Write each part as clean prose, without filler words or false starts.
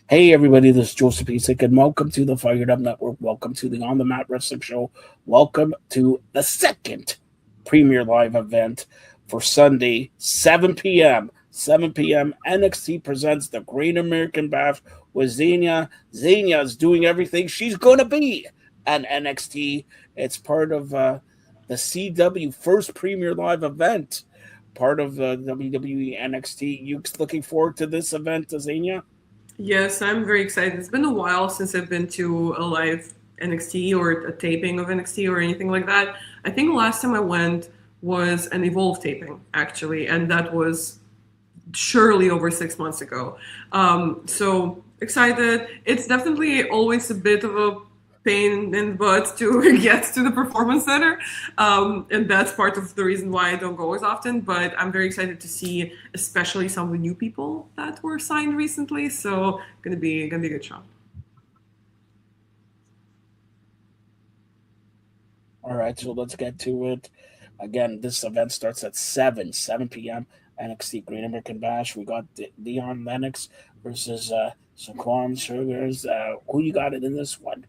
Hey everybody, this is Joseph Isaac, and welcome to the Fired Up Network. Welcome to the On the Mat Wrestling Show. Welcome to the second Premier Live event for Sunday, 7 p.m. 7 p.m. NXT presents the Great American Bash with Xenia. Xenia is doing everything she's going to be at NXT. It's part of the CW first Premier Live event, part of the WWE NXT. You looking forward to this event, Xenia? Yes, I'm very excited. It's been a while since I've been to a live NXT or a taping of NXT or anything like that. I think the last time I went was an Evolve taping, actually, and that was surely over 6 months ago. So excited. It's definitely always a bit of a pain in the butt to get to the performance center, and that's part of the reason why I don't go as often. But I'm very excited to see, especially some of the new people that were signed recently. So gonna be a good show. All right, so let's get to it. Again, this event starts at 7 p.m. NXT Great American Bash. We got Leon Lennox versus Saquon Sugars. Who you got it in this one?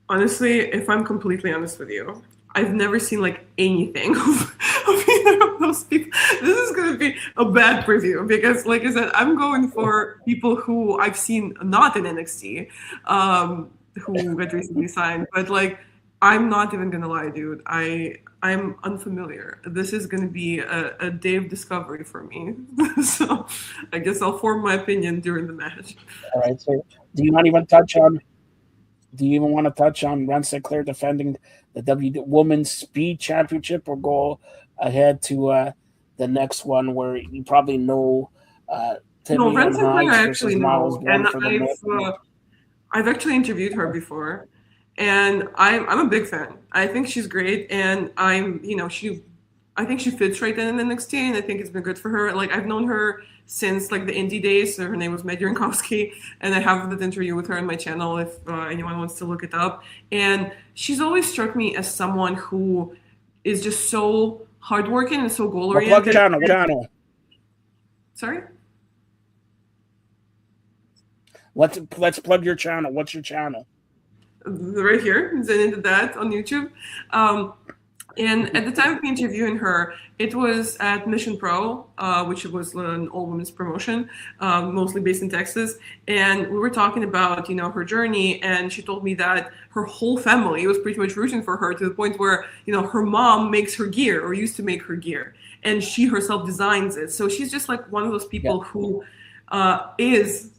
Honestly, if I'm completely honest with you, I've never seen like anything of either of those people. This is going to be a bad preview because, like I said, I'm going for people who I've seen not in NXT, who got recently signed. But like, I'm not even gonna lie, dude. I'm unfamiliar. This is gonna be a day of discovery for me. So I guess I'll form my opinion during the match. All right, so do you not even touch on? Do you even want to touch on Ren Sinclair defending the Women's Speed Championship, or go ahead to the next one where you probably know uh, No, Timmy Ren and Sinclair I Heights actually versus Miles know, Born and for the I've actually interviewed her before, and I'm a big fan. I think she's great, and I think she fits right in NXT, and I think it's been good for her. Like I've known her since like the indie days. So her name was Med Jankowski, and I have that interview with her on my channel if anyone wants to look it up. And she's always struck me as someone who is just so hardworking and so goal Well, plug your oriented. channel. Sorry. Let's plug your channel. What's your channel? Right here, Zen into that on YouTube. Um, and at the time of me interviewing her, it was at Mission Pro, which was an all women's promotion, mostly based in Texas. And we were talking about, her journey. And she told me that her whole family was pretty much rooting for her to the point where, her mom makes her gear or used to make her gear. And she herself designs it. So she's just like one of those Yeah. people who is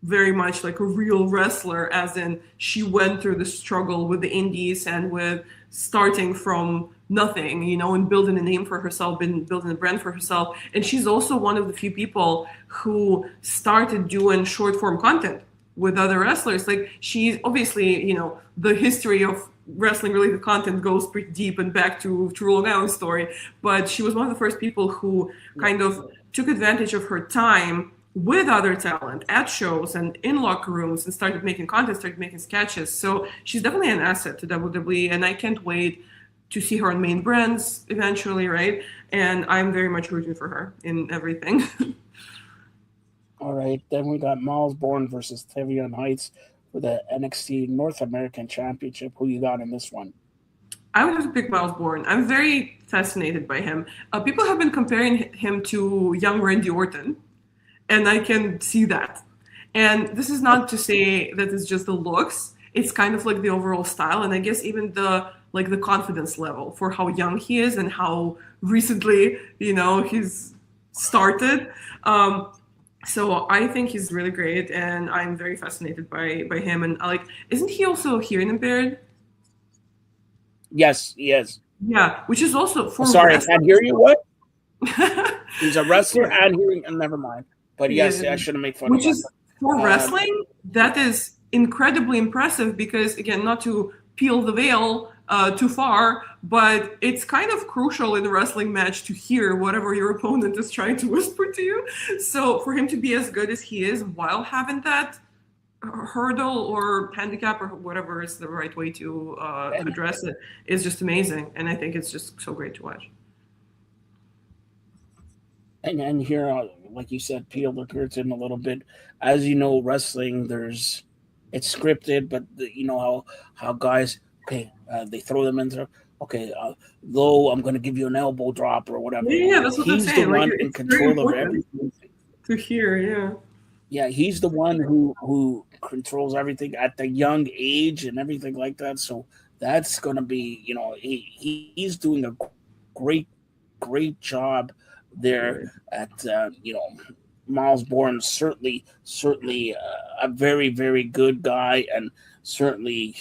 very much like a real wrestler, as in she went through the struggle with the indies and with starting from nothing, and building a name for herself, been building a brand for herself. And she's also one of the few people who started doing short form content with other wrestlers. Like she's obviously, the history of wrestling related content goes pretty deep and back to Long Island story. But she was one of the first people who kind of took advantage of her time with other talent at shows and in locker rooms and started making content, started making sketches. So she's definitely an asset to WWE, and I can't wait to see her on main brands eventually, right? And I'm very much rooting for her in everything. All right. Then we got Miles Bourne versus Tavion Heights for the NXT North American Championship. Who you got in this one? I would have to pick Miles Bourne. I'm very fascinated by him. People have been comparing him to young Randy Orton, and I can see that. And this is not to say that it's just the looks. It's kind of like the overall style, and I guess even the confidence level for how young he is and how recently he's started. So I think he's really great, and I'm very fascinated by him. And like, isn't he also hearing impaired? Yes, he is. Yeah, which is also Oh, for sorry, I can't hear wrestlers. you. What? He's a wrestler and hearing. Never mind. But yes, Yeah, I shouldn't make fun of which him. is for Um, wrestling, that is incredibly impressive because, again, not to peel the veil too far, but it's kind of crucial in a wrestling match to hear whatever your opponent is trying to whisper to you. So for him to be as good as he is while having that hurdle or handicap or whatever is the right way to and address it is just amazing. And I think it's just so great to watch. And here, like you said, peel the curtain a little bit. As you know, wrestling, it's scripted, but you know how guys, okay, they throw them into, okay, low, I'm going to give you an elbow drop or whatever. Yeah, that's what I'm He's the saying. Like one in it's very control of important everything. to hear. Yeah. Yeah, he's the one who controls everything at the young age and everything like that. So that's going to be, you know, he's doing a great great job there at you know, Miles Bourne. Certainly a very good guy, and certainly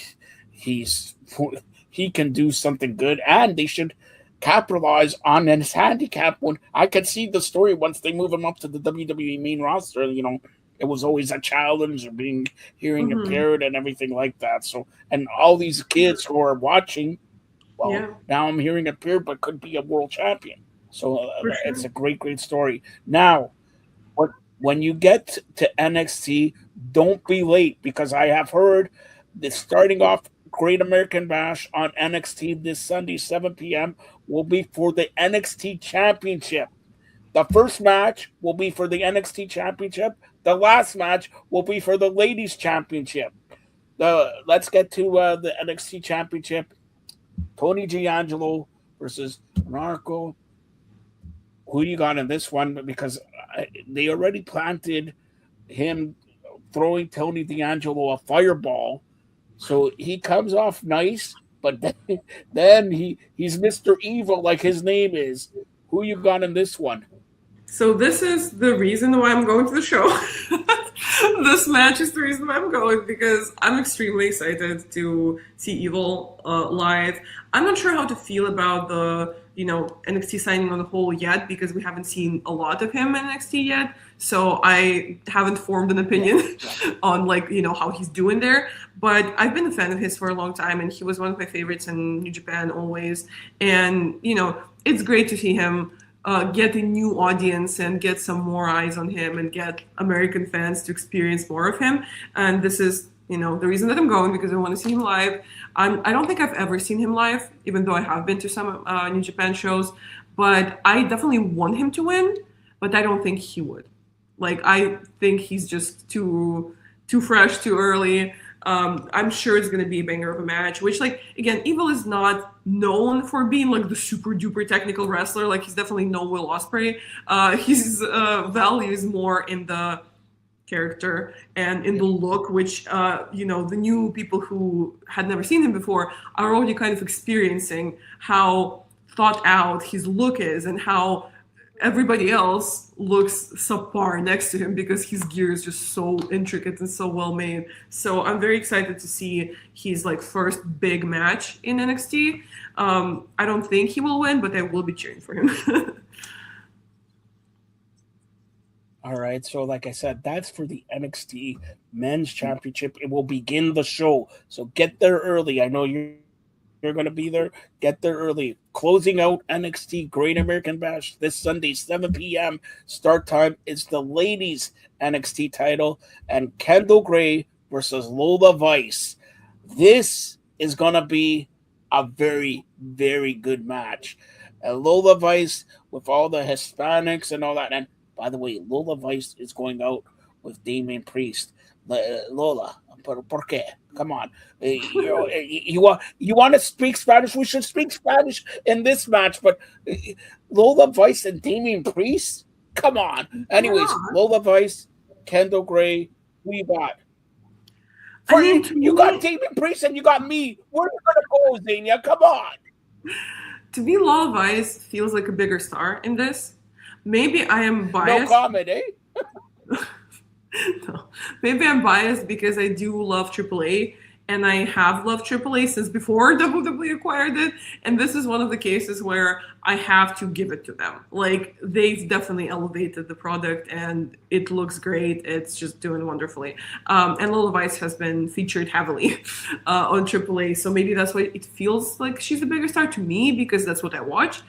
he's he can do something good, and they should capitalize on his handicap. When I could see the story once they move him up to the WWE main roster, you know, it was always a challenge or being hearing Hmm. impaired and everything like that. So, and all these kids who are watching, well, Yeah, now I'm hearing impaired, but could be a world champion. So for it's sure. a great story. Now, what when you get to NXT, don't be late because I have heard that starting off Great American Bash on NXT this Sunday, 7 p.m., will be for the NXT Championship. The first match will be for the NXT Championship. The last match will be for the Ladies Championship. Let's get to the NXT Championship. Tony Giangelo versus Marco. Who do you got in this one? Because they already planted him throwing Tony D'Angelo a fireball. So he comes off nice, but then he's Mr. Evil like his name is. Who you got in this one? So this is the reason why I'm going to the show. This match is the reason why I'm going because I'm extremely excited to see Evil live. I'm not sure how to feel about the NXT signing on the whole yet because we haven't seen a lot of him in NXT yet. So I haven't formed an Yeah, opinion yeah. on how he's doing there. But I've been a fan of his for a long time, and he was one of my favorites in New Japan always. And it's great to see him get a new audience and get some more eyes on him and get American fans to experience more of him. And this is, the reason that I'm going because I want to see him live. I don't think I've ever seen him live, even though I have been to some New Japan shows. But I definitely want him to win, but I don't think he would. Like I think he's just too fresh, too early. I'm sure it's gonna be a banger of a match. Which, like, again, Evil is not known for being like the super duper technical wrestler. Like, he's definitely no Will Ospreay. His value is more in the character and in the look, which the new people who had never seen him before are already kind of experiencing how thought out his look is and how everybody else looks subpar next to him because his gear is just so intricate and so well made. So I'm very excited to see his like first big match in NXT. I don't think he will win, but I will be cheering for him. All right. So, like I said, that's for the NXT Men's Championship. It will begin the show. So get there early. I know you're going to be there. Get there early. Closing out NXT Great American Bash this Sunday, 7 p.m. Start time is the ladies' NXT title and Kendall Gray versus Lola Vice. This is going to be a very good match. And Lola Vice with all the Hispanics and all that. And by the way, Lola Vice is going out with Damian Priest. Lola, por qué? Come on. You want to speak Spanish? We should speak Spanish in this match. But Lola Vice and Damian Priest? Come on. Why Anyways, not? Lola Vice, Kendall Gray, who you got? I For mean, to you got me, Damian Priest and you got me. Where are you gonna go, Zania? Come on. Love Ice feels like a bigger star in this. Maybe I am No biased. comment, eh? No. Maybe I'm biased because I do love AAA and I have loved AAA since before WWE acquired it. And this is one of the cases where I have to give it to them. Like, they've definitely elevated the product and it looks great. It's just doing wonderfully. And Lola Vice has been featured heavily on AAA. So maybe that's why it feels like she's the bigger star to me because that's what I watch.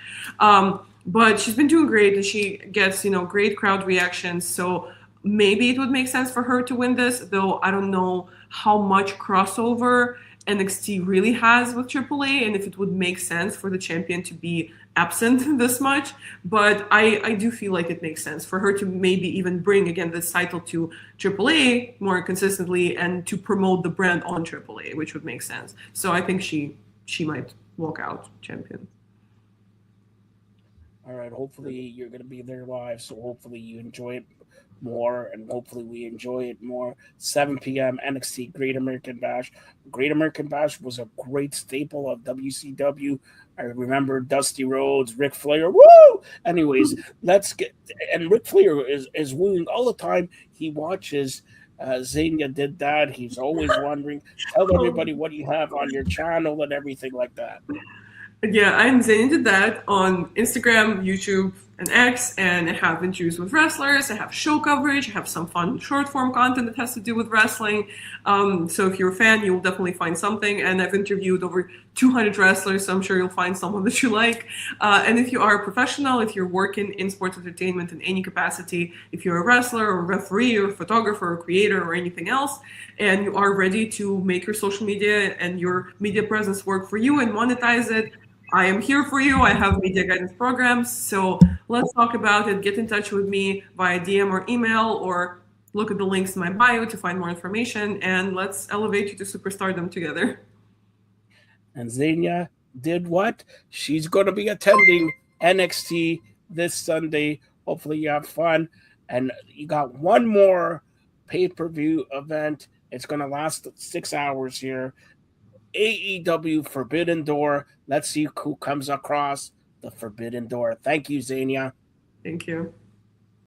But she's been doing great and she gets, great crowd reactions. So maybe it would make sense for her to win this, though I don't know how much crossover NXT really has with AAA and if it would make sense for the champion to be absent this much, but I do feel like it makes sense for her to maybe even bring again this title to AAA more consistently and to promote the brand on AAA, which would make sense. So I think she might walk out champion. All right. Hopefully you're going to be there live, so hopefully you enjoy it more, and hopefully we enjoy it more. 7 p.m. NXT Great American Bash. Great American Bash was a great staple of WCW. I remember Dusty Rhodes, Ric Flair. Woo! Anyways, let's get. And Ric Flair is wooing all the time. He watches. Xenia did that. He's always wondering. Tell everybody what you have on your channel and everything like that. Yeah, I'm Zayn did that on Instagram, YouTube, and X, and I have interviews with wrestlers. I have show coverage. I have some fun short form content that has to do with wrestling. So if you're a fan, you will definitely find something. And I've interviewed over 200 wrestlers, so I'm sure you'll find someone that you like. And if you are a professional, if you're working in sports entertainment in any capacity, if you're a wrestler or a referee or a photographer or creator or anything else, and you are ready to make your social media and your media presence work for you and monetize it, I am here for you. I have media guidance programs. So let's talk about it. Get in touch with me via DM or email, or look at the links in my bio to find more information, and let's elevate you to superstardom together. And Xenia did what? She's going to be attending NXT this Sunday. Hopefully you have fun. And you got one more pay-per-view event. It's going to last 6 hours here. AEW Forbidden Door. Let's see who comes across the Forbidden Door. Thank you, Xenia. Thank you.